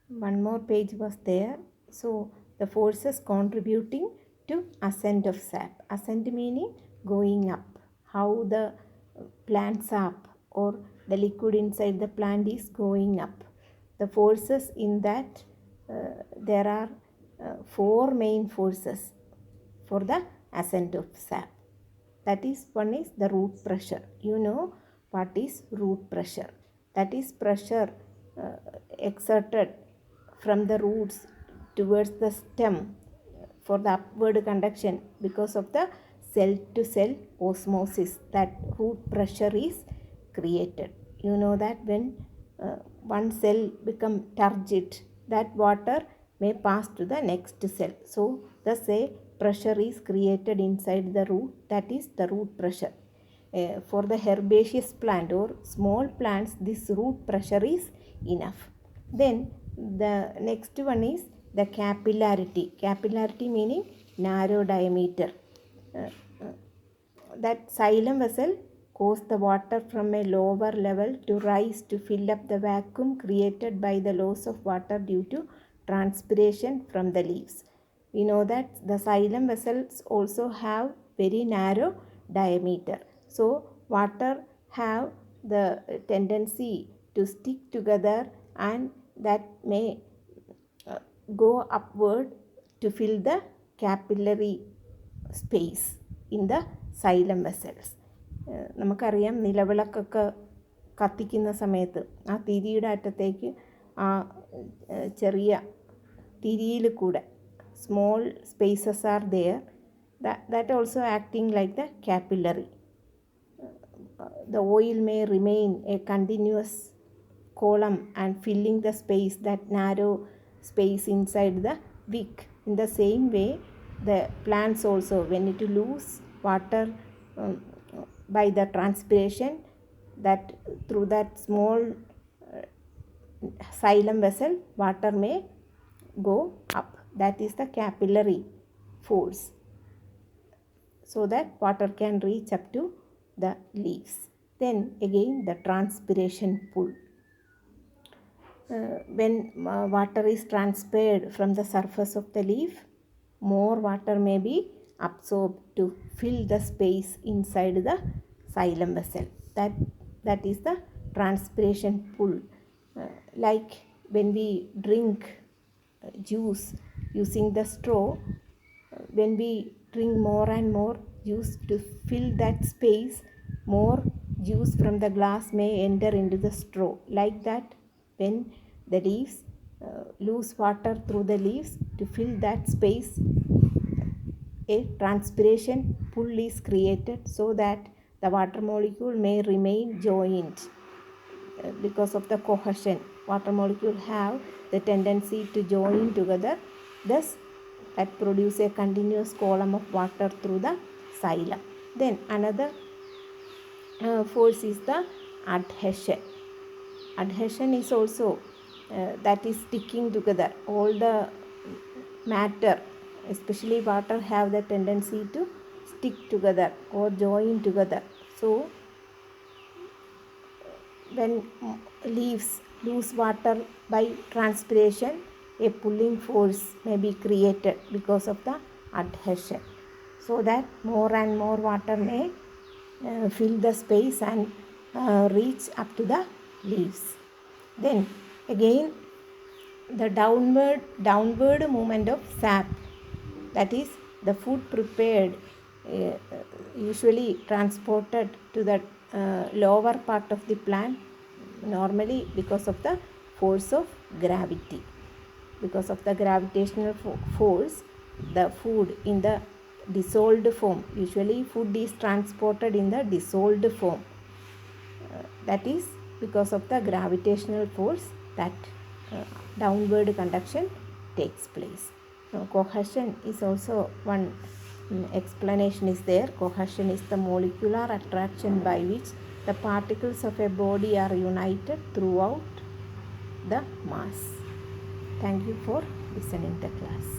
one more page was there. So the forces contributing to ascent of sap. Ascent meaning going up. How the plants up or the liquid inside the plant is going up. The forces in that, there are four main forces for the ascent of sap. That is, one is the root pressure. You know what is root pressure. That is pressure exerted from the roots towards the stem for the upward conduction because of the cell to cell osmosis. That root pressure is created. You know that when one cell become turgid, that water may pass to the next cell. So the say pressure is created inside the root, that is the root pressure. For the herbaceous plant or small plants, this root pressure is enough. Then the next one is the capillarity. Capillarity meaning narrow diameter. That xylem vessel cause the water from a lower level to rise to fill up the vacuum created by the loss of water due to transpiration from the leaves. We know that the xylem vessels also have very narrow diameter. So water have the tendency to stick together, and that may go upward to fill the capillary space in the xylem vessels. നമുക്കറിയാം, നിലവിളക്കൊക്കെ കത്തിക്കുന്ന സമയത്ത് ആ തിരിയുടെ അറ്റത്തേക്ക് ആ ചെറിയ തിരിയിൽ കൂടെ small spaces are there, that also acting like the capillary. The oil may remain a continuous column and filling the space, that narrow space inside the wick. In the same way, the plants also, when it lose water by the transpiration, that through that small xylem vessel, water may go up. That is the capillary force, so that water can reach up to the leaves. Then again the transpiration pull. When water is transpired from the surface of the leaf, more water may be absorbed to fill the space inside the xylem vessel. That is the transpiration pull. Like when we drink juice using the straw, when we drink more and more juice to fill that space, more juice from the glass may enter into the straw. Like that, when the leaves lose water through the leaves, to fill that space, a transpiration pull is created, so that the water molecule may remain joined. Because of the cohesion, water molecule have the tendency to join together, thus that produce a continuous column of water through the xylem. Then another force is the adhesion. Adhesion is also that is sticking together. All the matter, especially water, have the tendency to stick together or join together. So when leaves lose water by transpiration, a pulling force may be created because of the adhesion, so that more and more water may fill the space and reach up to the leaves. Then again the downward movement of sap, that is the food prepared usually transported to the lower part of the plant, normally because of the force of gravity. Because of the gravitational force, the food in the dissolved form, usually food is transported in the dissolved form. That is because of the gravitational force that downward conduction takes place. Cohesion is also one explanation is there. Cohesion is the molecular attraction by which the particles of a body are united throughout the mass. Thank you for listening to class.